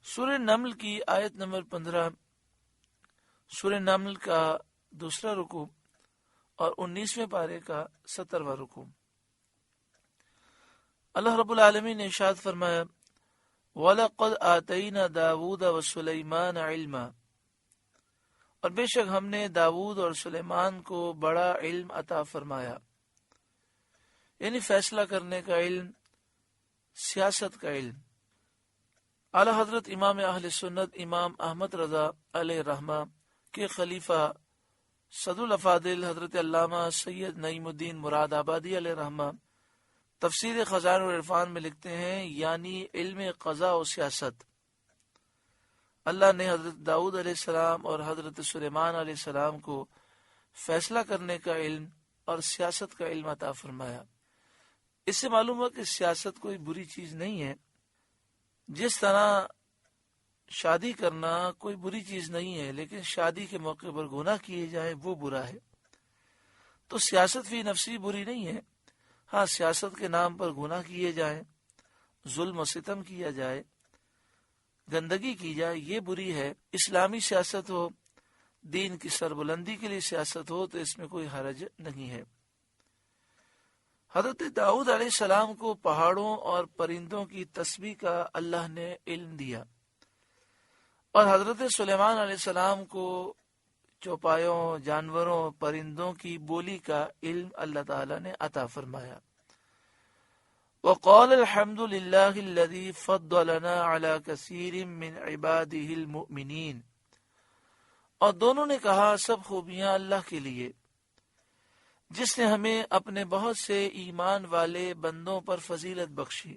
سورہ نمل کی آیت نمبر 15، سورہ نمل کا دوسرا رکوع اور 19ویں پارے کا 70واں رکوع۔ اللہ رب العالمین نے ارشاد فرمایا وَلَقَدْ آتَيْنَا دَاوُودَ وَسُلَيْمَانَ عِلْمًا، اور بے شک ہم نے داؤد اور سلیمان کو بڑا علم عطا فرمایا، یعنی فیصلہ کرنے کا علم، سیاست کا علم۔ اعلی حضرت امام اہل سنت امام احمد رضا علیہ رحمہ کے خلیفہ صدر الافاضل حضرت علامہ سید نعیم الدین مراد آبادی علیہ رحمہ تفسیر خزائن العرفان میں لکھتے ہیں، یعنی علم قضاء و سیاست۔ اللہ نے حضرت داؤد علیہ السلام اور حضرت سلیمان علیہ السلام کو فیصلہ کرنے کا علم اور سیاست کا علم عطا فرمایا۔ اس سے معلوم ہوا کہ سیاست کوئی بری چیز نہیں ہے، جس طرح شادی کرنا کوئی بری چیز نہیں ہے، لیکن شادی کے موقع پر گناہ کیے جائیں وہ برا ہے۔ تو سیاست فی نفسی بری نہیں ہے، ہاں سیاست کے نام پر گناہ کیے جائیں، ظلم و ستم کیا جائے، گندگی کی جائے، یہ بری ہے۔ اسلامی سیاست ہو، دین کی سربلندی کے لیے سیاست ہو تو اس میں کوئی حرج نہیں ہے۔ حضرت داؤد علیہ السلام کو پہاڑوں اور پرندوں کی تسبیح کا اللہ نے علم دیا، اور حضرت سلیمان علیہ السلام کو چوپایوں، جانوروں، پرندوں کی بولی کا علم اللہ تعالی نے عطا فرمایا۔ وقال الحمد للہ الذی فضلنا علی کثیر من عبادہ المؤمنین، اور دونوں نے کہا سب خوبیاں اللہ کے لیے جس نے ہمیں اپنے بہت سے ایمان والے بندوں پر فضیلت بخشی،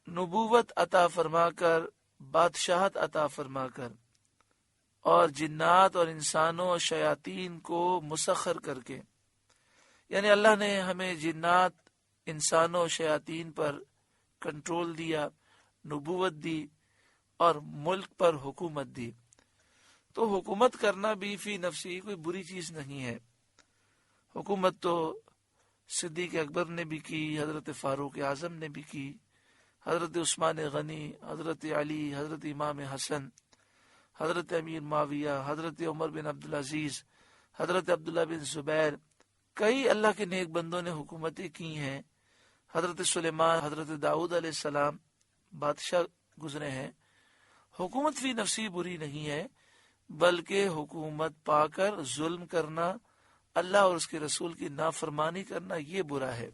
نبوت عطا فرما کر، بادشاہت عطا فرما کر، اور جنات اور انسانوں اور شیاطین کو مسخر کر کے، یعنی اللہ نے ہمیں جنات، انسانوں اور شیاطین پر کنٹرول دیا، نبوت دی اور ملک پر حکومت دی۔ تو حکومت کرنا بھی فی نفسی کوئی بری چیز نہیں ہے۔ حکومت تو صدیق اکبر نے بھی کی، حضرت فاروق اعظم نے بھی کی، حضرت عثمان غنی، حضرت علی، حضرت امام حسن، حضرت امیر معاویہ، حضرت عمر بن عبدالعزیز، حضرت عبداللہ بن زبیر، کئی اللہ کے نیک بندوں نے حکومتیں کی ہیں۔ حضرت سلیمان، حضرت داؤد علیہ السلام بادشاہ گزرے ہیں۔ حکومت فی نفسی بری نہیں ہے، بلکہ حکومت پا کر ظلم کرنا، اللہ اور اس کے رسول کی نافرمانی کرنا، یہ برا ہے۔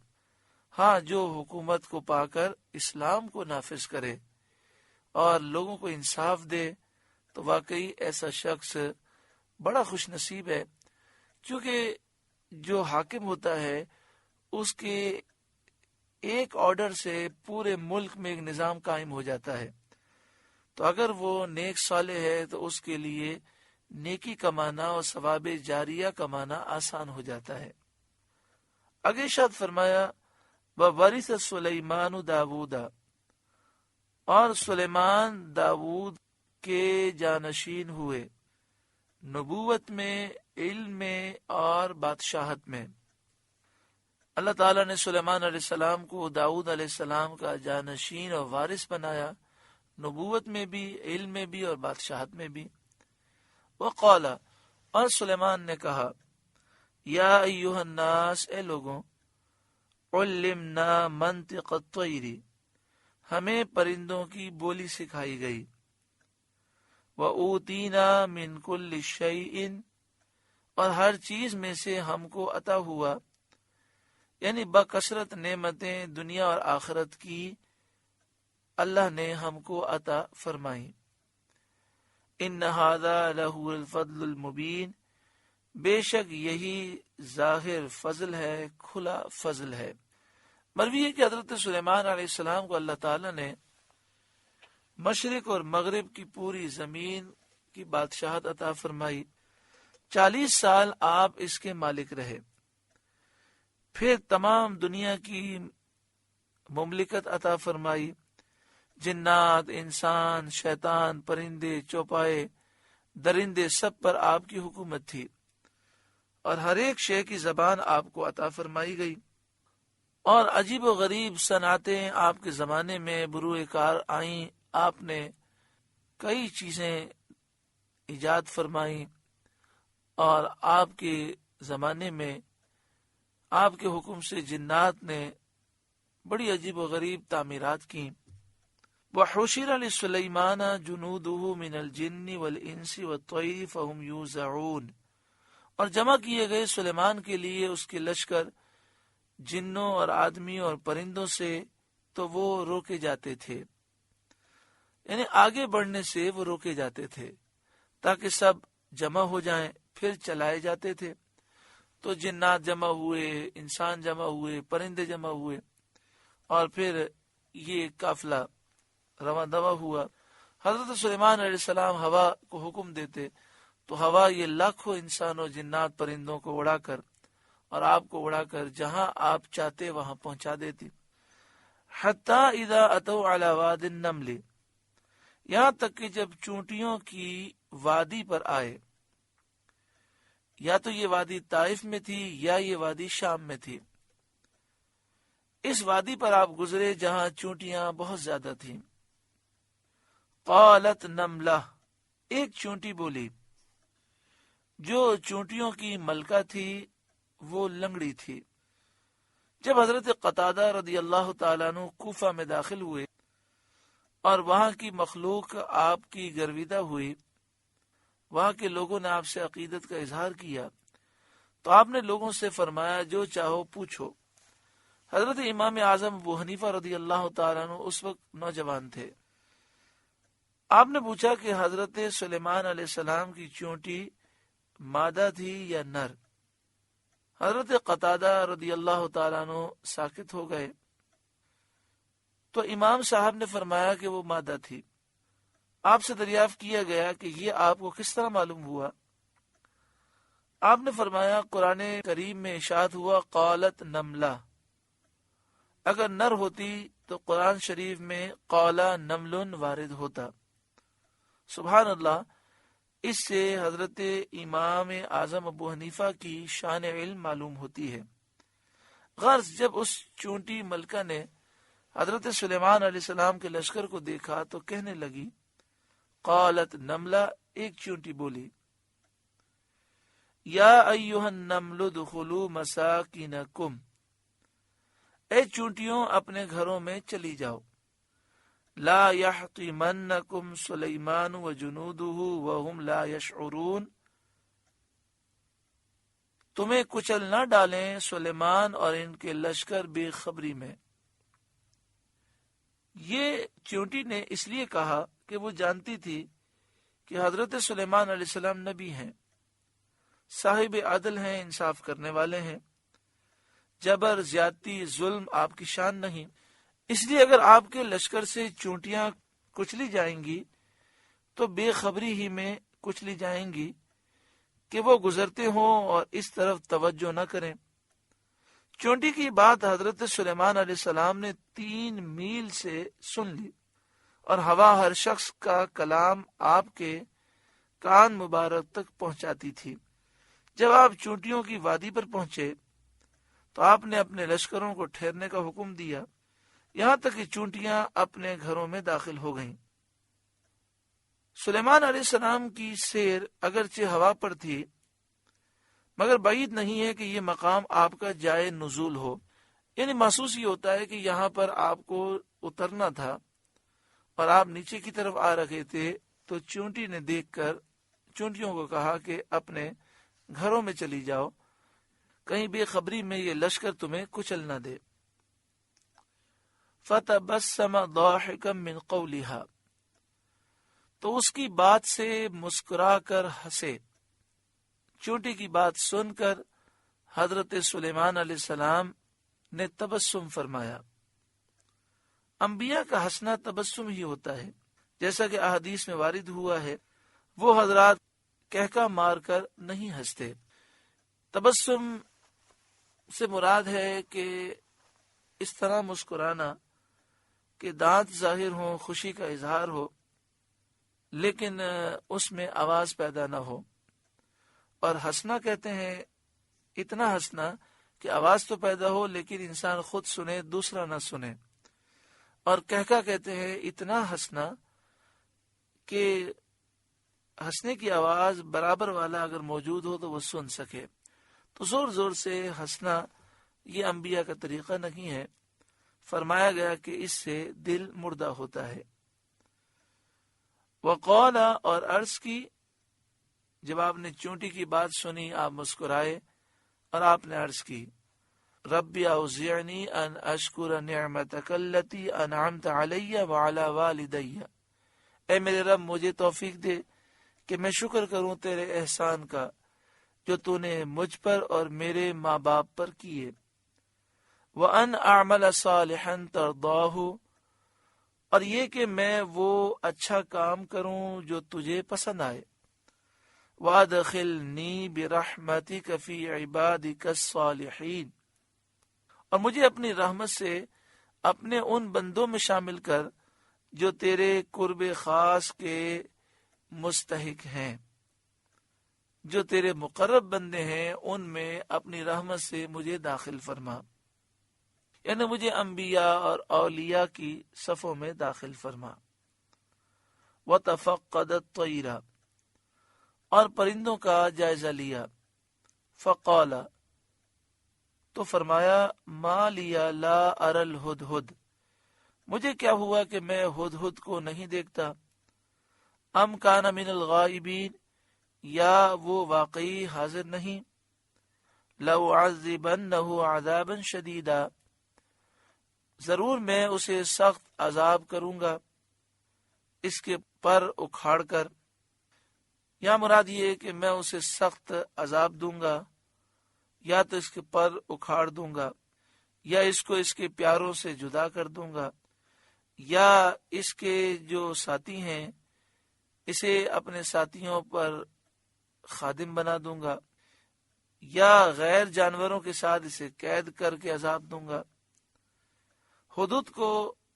ہاں جو حکومت کو پا کر اسلام کو نافذ کرے اور لوگوں کو انصاف دے تو واقعی ایسا شخص بڑا خوش نصیب ہے، کیونکہ جو حاکم ہوتا ہے اس کے ایک آرڈر سے پورے ملک میں ایک نظام قائم ہو جاتا ہے۔ تو اگر وہ نیک صالح ہے تو اس کے لیے نیکی کمانا اور ثواب جاریہ کمانا آسان ہو جاتا ہے۔ آگے ارشاد فرمایا وَوَرِثَ سُلَيْمَانُ دَاوُودَ، اور سلیمان داود کے جانشین ہوئے، نبوت میں، علم میں اور بادشاہت میں۔ اللہ تعالیٰ نے سلیمان علیہ السلام کو داؤد علیہ السلام کا جانشین اور وارث بنایا، نبوت میں بھی، علم میں بھی اور بادشاہت میں بھی۔ وقال، اور سلیمان نے کہا یا ایھا الناس، اے لوگوں، علمنا منطق الطیر، ہمیں پرندوں کی بولی سکھائی گئی، وَأُوتِینَا مِن كُلِّ شَیْءٍ، اور ہر چیز میں سے ہم کو عطا ہوا، یعنی بکثرت نعمتیں دنیا اور آخرت کی اللہ نے ہم کو عطا فرمائی۔ ان ھذا لہو الفضل المبین، بے شک یہی ظاہر فضل ہے، کھلا فضل ہے۔ مروی ہے کہ حضرت سلیمان علیہ السلام کو اللہ تعالی نے مشرق اور مغرب کی پوری زمین کی بادشاہت عطا فرمائی، 40 سال آپ اس کے مالک رہے، پھر تمام دنیا کی مملکت عطا فرمائی، جنات، انسان، شیطان، پرندے، چوپائے، درندے، سب پر آپ کی حکومت تھی، اور ہر ایک شے کی زبان آپ کو عطا فرمائی گئی، اور عجیب و غریب صنعتیں آپ کے زمانے میں بروئے کار آئیں، آپ نے کئی چیزیں ایجاد فرمائی، اور آپ کے زمانے میں آپ کے حکم سے جنات نے بڑی عجیب و غریب تعمیرات کی. وحشر لسلیمان جنودہ من الجن والانس والطیر فهم یوزعون، اور جمع کیے گئے سلیمان کے لیے اس کے لشکر جنوں اور آدمیوں اور پرندوں سے، تو وہ روکے جاتے تھے، یعنی آگے بڑھنے سے وہ روکے جاتے تھے تاکہ سب جمع ہو جائیں، پھر چلائے جاتے تھے. تو جنات جمع ہوئے، انسان جمع ہوئے، پرندے جمع ہوئے، اور پھر یہ قافلہ رواں دواں ہوا. حضرت سلیمان علیہ السلام ہوا کو حکم دیتے تو ہوا یہ لاکھوں انسانوں، جنات، پرندوں کو اڑا کر اور آپ کو اڑا کر جہاں آپ چاہتے وہاں پہنچا دیتی. حتی اذا اتوا علی واد النمل، یہاں تک کہ جب چونٹیوں کی وادی پر آئے، یا تو یہ وادی طائف میں تھی یا یہ وادی شام میں تھی. اس وادی پر آپ گزرے جہاں چونٹیاں بہت زیادہ تھیں. قالت نملہ، ایک چونٹی بولی. جو چونٹیوں کی ملکہ تھی وہ لنگڑی تھی. جب حضرت قتادہ رضی اللہ تعالیٰ عنہ کوفہ میں داخل ہوئے اور وہاں کی مخلوق آپ کی گرویدہ ہوئی، وہاں کے لوگوں نے آپ سے عقیدت کا اظہار کیا، تو آپ نے لوگوں سے فرمایا جو چاہو پوچھو. حضرت امام اعظم ابو حنیفہ رضی اللہ تعالیٰ عنہ اس وقت نوجوان تھے. آپ نے پوچھا کہ حضرت سلیمان علیہ السلام کی چونٹی مادہ تھی یا نر؟ حضرت قتادہ رضی اللہ تعالیٰ عنہ ساکت ہو گئے. تو امام صاحب نے فرمایا کہ وہ مادہ تھی. آپ سے دریافت کیا گیا کہ یہ آپ کو کس طرح معلوم ہوا؟ آپ نے فرمایا قرآن کریم میں ارشاد ہوا قالت نملہ. اگر نر ہوتی تو قرآن شریف میں قالا نمل وارد ہوتا. سبحان اللہ. اس سے حضرت امام اعظم ابو حنیفہ کی شان علم معلوم ہوتی ہے. غرض جب اس چونٹی ملکہ نے حضرت سلیمان علیہ السلام کے لشکر کو دیکھا تو کہنے لگی قالت نملہ، ایک چونٹی بولی یا ایھا النمل ادخلوا مساکنکم، اے چونٹیوں اپنے گھروں میں چلی جاؤ. لا یحطمنکم سلیمان وجنودہ وہم لا یشعرون، تمہیں کچل نہ ڈالیں سلیمان اور ان کے لشکر بے خبری میں. یہ چونٹی نے اس لیے کہا کہ وہ جانتی تھی کہ حضرت سلیمان علیہ السلام نبی ہیں، صاحب عدل ہیں، انصاف کرنے والے ہیں. جبر، زیادتی، ظلم آپ کی شان نہیں. اس لیے اگر آپ کے لشکر سے چونٹیاں کچلی جائیں گی تو بے خبری ہی میں کچلی جائیں گی کہ وہ گزرتے ہوں اور اس طرف توجہ نہ کریں. چونٹی کی بات حضرت سلیمان علیہ السلام نے 3 میل سے سن لی، اور ہوا ہر شخص کا کلام آپ کے کان مبارک تک پہنچاتی تھی. جب آپ چونٹیوں کی وادی پر پہنچے تو آپ نے اپنے لشکروں کو ٹھہرنے کا حکم دیا، یہاں تک کہ چونٹیاں اپنے گھروں میں داخل ہو گئیں. سلیمان علیہ السلام کی سیر اگرچہ ہوا پر تھی، مگر بعید نہیں ہے کہ یہ مقام آپ کا جائے نزول ہو. یعنی محسوس یہ ہوتا ہے کہ یہاں پر آپ کو اترنا تھا اور آپ نیچے کی طرف آ رہے تھے. تو چونٹی نے دیکھ کر چونٹیوں کو کہا کہ اپنے گھروں میں چلی جاؤ، کہیں بے خبری میں یہ لشکر تمہیں کچل نہ دے. فَتَبَسَّمَ ضَاحِكًا مِّن قَوْلِهَا، تو اس کی بات سے مسکرا کر ہنسے. چونٹی کی بات سن کر حضرت سلیمان علیہ السلام نے تبسم فرمایا. انبیاء کا ہنسنا تبسم ہی ہوتا ہے، جیسا کہ احادیث میں وارد ہوا ہے. وہ حضرات کہکا مار کر نہیں ہنستے. تبسم سے مراد ہے کہ اس طرح مسکرانا کہ دانت ظاہر ہوں، خوشی کا اظہار ہو، لیکن اس میں آواز پیدا نہ ہو. اور ہنسنا کہتے ہیں اتنا ہنسنا کہ آواز تو پیدا ہو لیکن انسان خود سنے، دوسرا نہ سنے. اور کہکا کہتے ہیں اتنا ہنسنا کہ ہنسنے کی آواز برابر والا اگر موجود ہو تو وہ سن سکے. تو زور زور سے ہنسنا یہ انبیاء کا طریقہ نہیں ہے. فرمایا گیا کہ اس سے دل مردہ ہوتا ہے. وقال، اور عرض کی، جب آپ نے چونٹی کی بات سنی آپ مسکرائے اور آپ نے عرض کی ربی اوزعنی ان اشکر نعمتک التی انعمت علی وعلی والدی، اے میرے رب مجھے توفیق دے کہ میں شکر کروں تیرے احسان کا جو تو نے مجھ پر اور میرے ماں باپ پر کیے. وَأَنْ أَعْمَلَ صَالِحًا تَرْضَاهُ، اور یہ کہ میں وہ اچھا کام کروں جو تجھے پسند آئے. وَأَدْخِلْنِي بِرَحْمَتِكَ فِي عِبَادِكَ الصَّالِحِينَ، اور مجھے اپنی رحمت سے اپنے ان بندوں میں شامل کر جو تیرے قرب خاص کے مستحق ہیں، جو تیرے مقرب بندے ہیں ان میں اپنی رحمت سے مجھے داخل فرما، یعنی مجھے انبیاء اور اولیاء کی صفوں میں داخل فرما. وَتَفَقَّدَ الطَّيْرَ، اور پرندوں کا جائزہ لیا. فقال، تو فرمایا ما لیا لا ارى الہدہد، مجھے کیا ہوا کہ میں ہدہد کو نہیں دیکھتا. ام کان من الغائبین، یا وہ واقعی حاضر نہیں. لَأُعَذِّبَنَّهُ عَذَابًا شَدِيدًا، ضرور میں اسے سخت عذاب کروں گا اس کے پر اکھاڑ کر. یا مراد یہ کہ میں اسے سخت عذاب دوں گا، یا تو اس کے پر اکھاڑ دوں گا، یا اس کو اس کے پیاروں سے جدا کر دوں گا، یا اس کے جو ساتھی ہیں اسے اپنے ساتھیوں پر خادم بنا دوں گا، یا غیر جانوروں کے ساتھ اسے قید کر کے عذاب دوں گا. حدود کو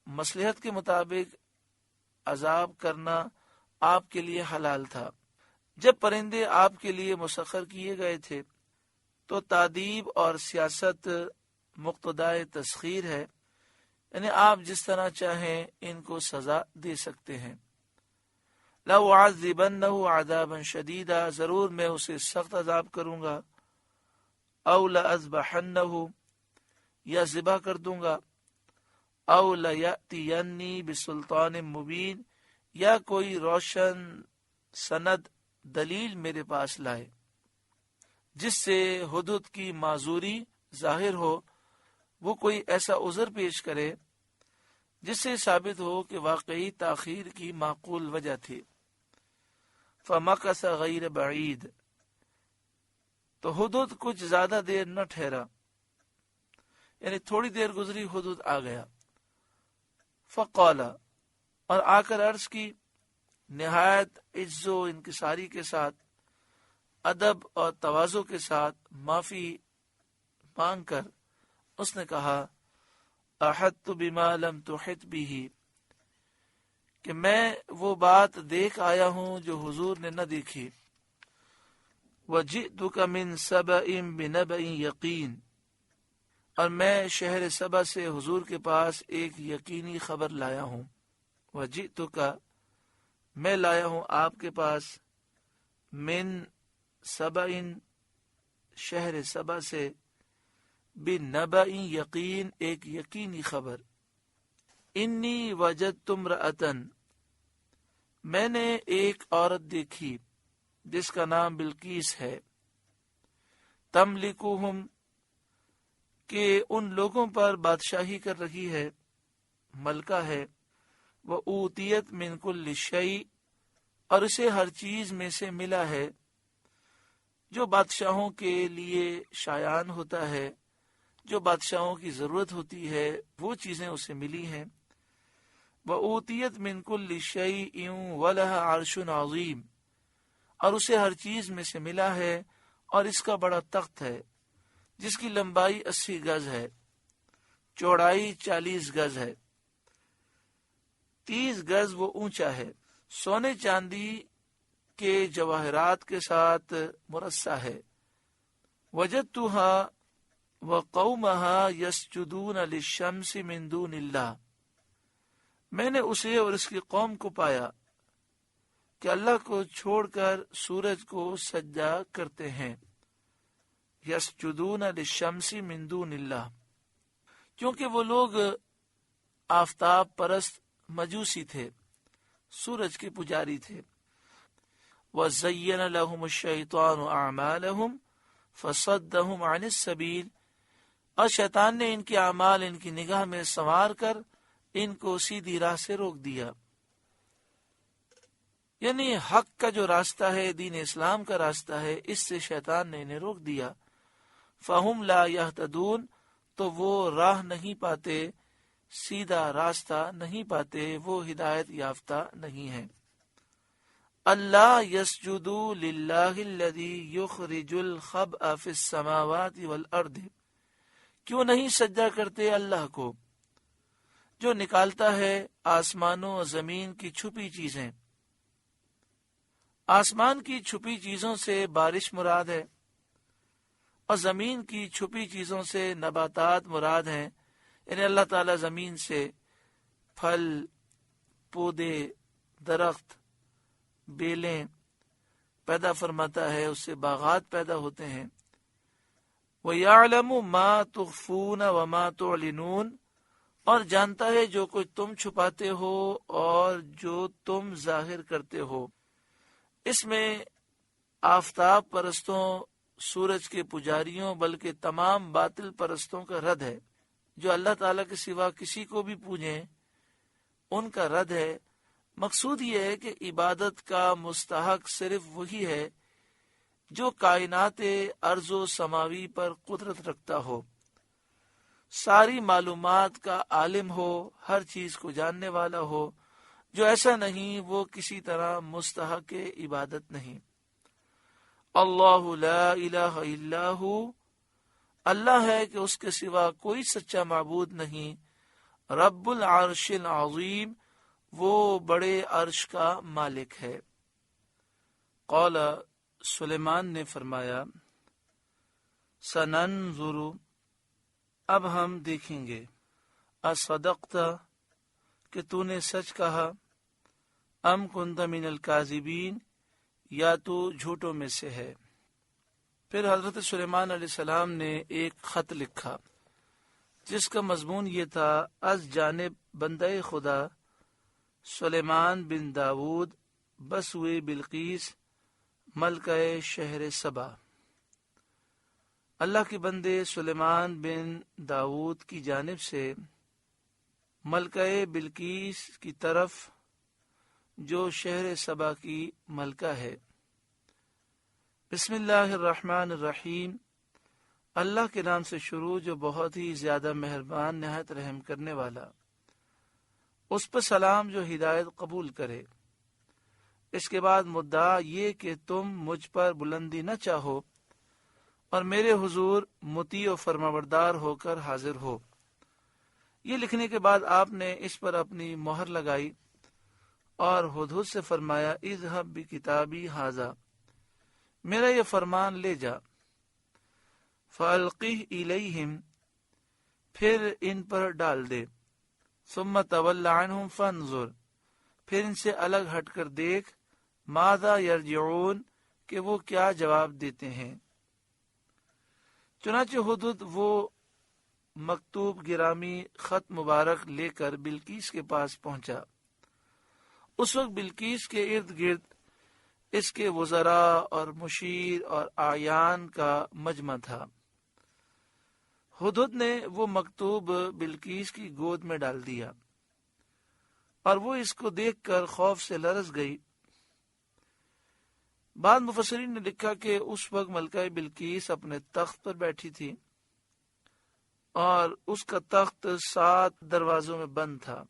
مصلحت کے مطابق عذاب کرنا آپ کے لیے حلال تھا. جب پرندے آپ کے لیے مسخر کیے گئے تھے تو تادیب اور سیاست مقتضائے تسخیر ہے، یعنی آپ جس طرح چاہیں ان کو سزا دے سکتے ہیں. لَأُعَذِّبَنَّهُ عَذَابًا شَدِيدًا، ضرور میں اسے سخت عذاب کروں گا. اَوْ لَأَذْبَحَنَّهُ، یا ذبح کر دوں گا. اَوْ لَيَأْتِيَنِّي بِسُلْطَانٍ مُبِينٍ، یا کوئی روشن سند دلیل میرے پاس لائے جس سے حدود کی معذوری ظاہر ہو. وہ کوئی ایسا عذر پیش کرے جس سے ثابت ہو کہ واقعی تاخیر کی معقول وجہ تھی. فَمَكَثَ غَيْرَ بَعِيدٍ، تو حدود کچھ زیادہ دیر نہ ٹھہرا، یعنی تھوڑی دیر گزری حدود آ گیا. فقال، اور آ کر عرض کی نہایت عجز و انکساری کے ساتھ، ادب اور تواضع کے ساتھ معافی مانگ کر اس نے کہا احطت بما لم تحط به، کہ میں وہ بات دیکھ آیا ہوں جو حضور نے نہ دیکھی. وجئتک من سبأ بنبأ یقین، اور میں شہر سبا سے حضور کے پاس ایک یقینی خبر لایا ہوں. وجئتک، میں لایا ہوں آپ کے پاس، من سبأ، شہر سبا سے، بنبأ یقین، ایک یقینی خبر. انی وجدت امرأۃ، میں نے ایک عورت دیکھی جس کا نام بلقیس ہے. تملکہم، کہ ان لوگوں پر بادشاہی کر رہی ہے، ملکہ ہے. وَأُوتِیَتْ مِنْ كُلِّ شَيْءٍ، اور اسے ہر چیز میں سے ملا ہے جو بادشاہوں کے لیے شایان ہوتا ہے، جو بادشاہوں کی ضرورت ہوتی ہے وہ چیزیں اسے ملی ہیں. وَأُوتِیَتْ مِنْ كُلِّ شَيْءٍ وَلَهَا عَرْشٌ عَظِيمٌ، اور اسے ہر چیز میں سے ملا ہے اور اس کا بڑا تخت ہے جس کی لمبائی 80 گز ہے، چوڑائی 40 گز ہے، 30 گز وہ اونچا ہے، سونے چاندی کے جواہرات کے ساتھ مرصع ہے. وجدتها وقومها يسجدون للشمس من دون اللہ، میں نے اسے اور اس کی قوم کو پایا کہ اللہ کو چھوڑ کر سورج کو سجدہ کرتے ہیں، یسجدون للشمس من دون اللہ، کیونکہ وہ لوگ آفتاب پرست مجوسی تھے، سورج کے پجاری تھے۔ وَزَيَّنَ لَهُمُ الشَّيْطَانُ أَعْمَالَهُمْ فَصَدَّهُمْ عَنِ السَّبِيلِ، اور شیطان نے ان کے اعمال ان کی نگاہ میں سنوار کر ان کو سیدھی راہ سے روک دیا، یعنی حق کا جو راستہ ہے، دین اسلام کا راستہ ہے، اس سے شیطان نے انہیں روک دیا۔ فَهُمْ لَا يَهْتَدُونَ، تو وہ راہ نہیں پاتے، سیدھا راستہ نہیں پاتے، وہ ہدایت یافتہ نہیں ہیں۔ اللہ یسجدوا للہ الذی یخرج الخبء فی السماوات والارض، کیوں نہیں سجدہ کرتے اللہ کو جو نکالتا ہے آسمانوں و زمین کی چھپی چیزیں۔ آسمان کی چھپی چیزوں سے بارش مراد ہے، اور زمین کی چھپی چیزوں سے نباتات مراد ہیں، یعنی اللہ تعالیٰ زمین سے پھل، پودے، درخت، بیلیں پیدا فرماتا ہے، اس سے باغات پیدا ہوتے ہیں۔ وَيَعْلَمُ مَا تُخْفُونَ وَمَا تُعْلِنُونَ، اور جانتا ہے جو کچھ تم چھپاتے ہو اور جو تم ظاہر کرتے ہو۔ اس میں آفتاب پرستوں، سورج کے پجاریوں، بلکہ تمام باطل پرستوں کا رد ہے، جو اللہ تعالیٰ کے سوا کسی کو بھی پوجیں، ان کا رد ہے۔ مقصود یہ ہے کہ عبادت کا مستحق صرف وہی ہے جو کائنات ارض و سماوی پر قدرت رکھتا ہو، ساری معلومات کا عالم ہو، ہر چیز کو جاننے والا ہو۔ جو ایسا نہیں وہ کسی طرح مستحق عبادت نہیں۔ اللہ لا الہ الا ہو، اللہ ہے کہ اس کے سوا کوئی سچا معبود نہیں۔ رب العرش العظیم، وہ بڑے عرش کا مالک ہے۔ قال، سلیمان نے فرمایا، سننظر، اب ہم دیکھیں گے، اصدقت، کہ تو نے سچ کہا، ام کنت من الکاذبین، یا تو جھوٹوں میں سے ہے۔ پھر حضرت سلیمان علیہ السلام نے ایک خط لکھا جس کا مضمون یہ تھا، از جانب بندہ خدا سلیمان بن داود بسوئے بلقیس ملکہ شہر سبا، اللہ کے بندے سلیمان بن داود کی جانب سے ملکہ بلقیس کی طرف جو شہر سبا کی ملکہ ہے۔ بسم اللہ الرحمن الرحیم، اللہ کے نام سے شروع جو بہت ہی زیادہ مہربان نہایت رحم کرنے والا۔ اس پر سلام جو ہدایت قبول کرے۔ اس کے بعد مدعا یہ کہ تم مجھ پر بلندی نہ چاہو اور میرے حضور مطیع و فرمانبردار ہو کر حاضر ہو۔ یہ لکھنے کے بعد آپ نے اس پر اپنی مہر لگائی اور ہدہد سے فرمایا، اذهب بکتابی ھذا، میرا یہ فرمان لے جا، فَأَلْقِهْ إِلَيْهِمْ، پھر ان پر ڈال دے، ثم تول عنہم فانظر، پھر ان سے الگ ہٹ کر دیکھ، ماذا یرجعون، کہ وہ کیا جواب دیتے ہیں۔ چنانچہ ہدہد وہ مکتوب گرامی خط مبارک لے کر بلقیس کے پاس پہنچا۔ اس وقت بلقیس کے ارد گرد اس کے وزراء اور مشیر اور اعیان کا مجمع تھا۔ ہدہد نے وہ مکتوب بلقیس کی گود میں ڈال دیا اور وہ اس کو دیکھ کر خوف سے لرز گئی۔ بعض مفسرین نے لکھا کہ اس وقت ملکہ بلقیس اپنے تخت پر بیٹھی تھی اور اس کا تخت 7 دروازوں میں بند تھا۔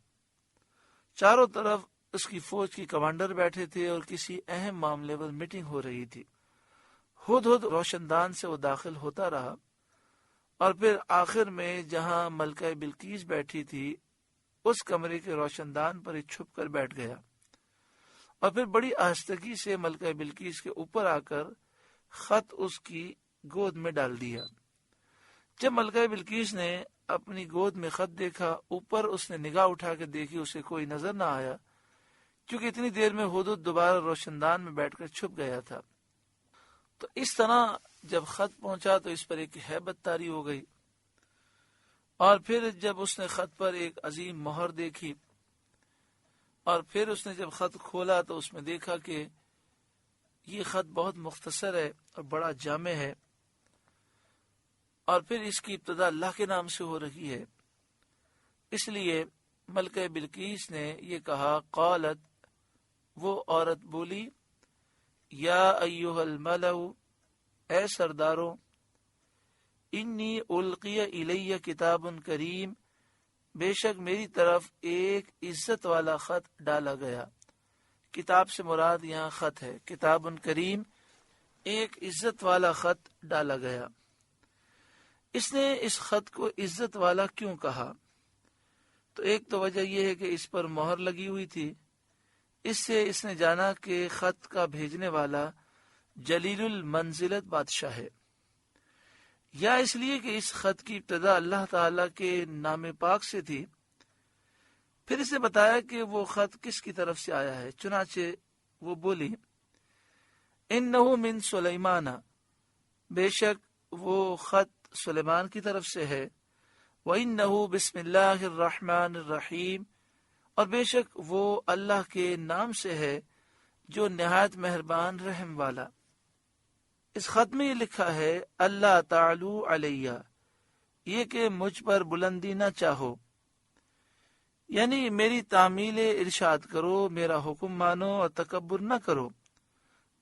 چاروں طرف اس کی فوج کی کمانڈر بیٹھے تھے اور کسی اہم معاملے پر میٹنگ ہو رہی تھی۔ ہدہد روشن دان سے وہ داخل ہوتا رہا اور پھر آخر میں جہاں ملکہ بلقیس بیٹھی تھی اس کمرے کے روشن دان پر ہی چھپ کر بیٹھ گیا اور پھر بڑی آہستگی سے ملکہ بلقیس کے اوپر آ کر خط اس کی گود میں ڈال دیا۔ جب ملکہ بلقیس نے اپنی گود میں خط دیکھا، اوپر اس نے نگاہ اٹھا کے دیکھی، اسے کوئی نظر نہ آیا، کیونکہ اتنی دیر میں ہدہد دوبارہ روشندان میں بیٹھ کر چھپ گیا تھا۔ تو اس طرح جب خط پہنچا تو اس پر ایک ہیبت طاری ہو گئی، اور پھر جب اس نے خط پر ایک عظیم مہر دیکھی، اور پھر اس نے جب خط کھولا تو اس میں دیکھا کہ یہ خط بہت مختصر ہے اور بڑا جامع ہے، اور پھر اس کی ابتدا اللہ کے نام سے ہو رہی ہے۔ اس لیے ملکہ بلقیس نے یہ کہا، قالت، وہ عورت بولی، یا ایھا الملأ، اے سرداروں، انی القی الی کتاب کریم، بے شک میری طرف ایک عزت والا خط ڈالا گیا۔ کتاب سے مراد یہاں خط ہے، کتاب کریم، ایک عزت والا خط ڈالا گیا۔ اس نے اس خط کو عزت والا کیوں کہا؟ تو ایک تو وجہ یہ ہے کہ اس پر مہر لگی ہوئی تھی، اس سے اس نے جانا کہ خط کا بھیجنے والا جلیل المنزلت بادشاہ ہے، یا اس لیے کہ اس خط کی ابتدا اللہ تعالی کے نام پاک سے تھی۔ پھر اسے بتایا کہ وہ خط کس کی طرف سے آیا ہے، چنانچہ وہ بولی، انہ من سلیمان، بے شک وہ خط سلیمان کی طرف سے ہے، وَإِنَّهُ بسم اللہ الرحمن الرحیم، اور بے شک وہ اللہ کے نام سے ہے جو نہایت مہربان رحم والا۔ اس خط میں یہ لکھا ہے، اللہ تعالو علیہ، یہ کہ مجھ پر بلندی نہ چاہو، یعنی میری تعمیل ارشاد کرو، میرا حکم مانو اور تکبر نہ کرو،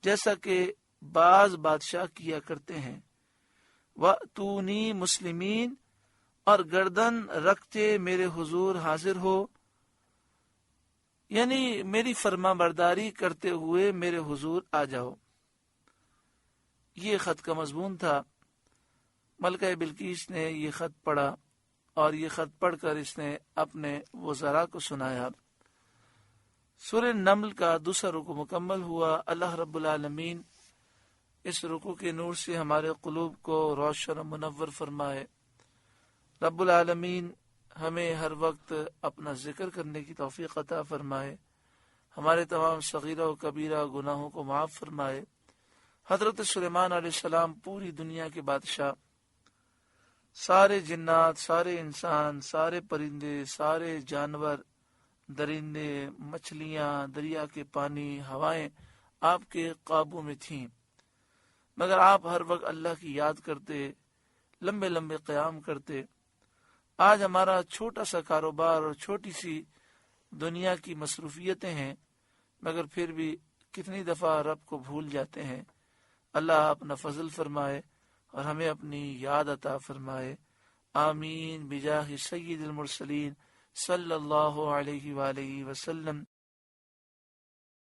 جیسا کہ بعض بادشاہ کیا کرتے ہیں۔ وَأْتُونِي مسلمین، اور گردن رکھتے میرے حضور حاضر ہو، یعنی میری فرما برداری کرتے ہوئے میرے حضور آ جاؤ۔ یہ خط کا مضمون تھا۔ ملکہ بلقیس نے یہ خط پڑھا، اور یہ خط پڑھ کر اس نے اپنے وزراء کو سنایا۔ سورہ نمل کا دوسرا رکوع مکمل ہوا۔ اللہ رب العالمین اس رکوع کے نور سے ہمارے قلوب کو روشن و منور فرمائے۔ رب العالمین ہمیں ہر وقت اپنا ذکر کرنے کی توفیق عطا فرمائے، ہمارے تمام صغیرہ و کبیرہ گناہوں کو معاف فرمائے۔ حضرت سلیمان علیہ السلام پوری دنیا کے بادشاہ، سارے جنات، سارے انسان، سارے پرندے، سارے جانور، درندے، مچھلیاں، دریا کے پانی، ہوائیں آپ کے قابو میں تھیں، مگر آپ ہر وقت اللہ کی یاد کرتے، لمبے لمبے قیام کرتے۔ آج ہمارا چھوٹا سا کاروبار اور چھوٹی سی دنیا کی مصروفیتیں ہیں، مگر پھر بھی کتنی دفعہ رب کو بھول جاتے ہیں۔ اللہ اپنا فضل فرمائے اور ہمیں اپنی یاد عطا فرمائے۔ آمین بجاہ سید المرسلین صلی اللہ علیہ وآلہ وسلم۔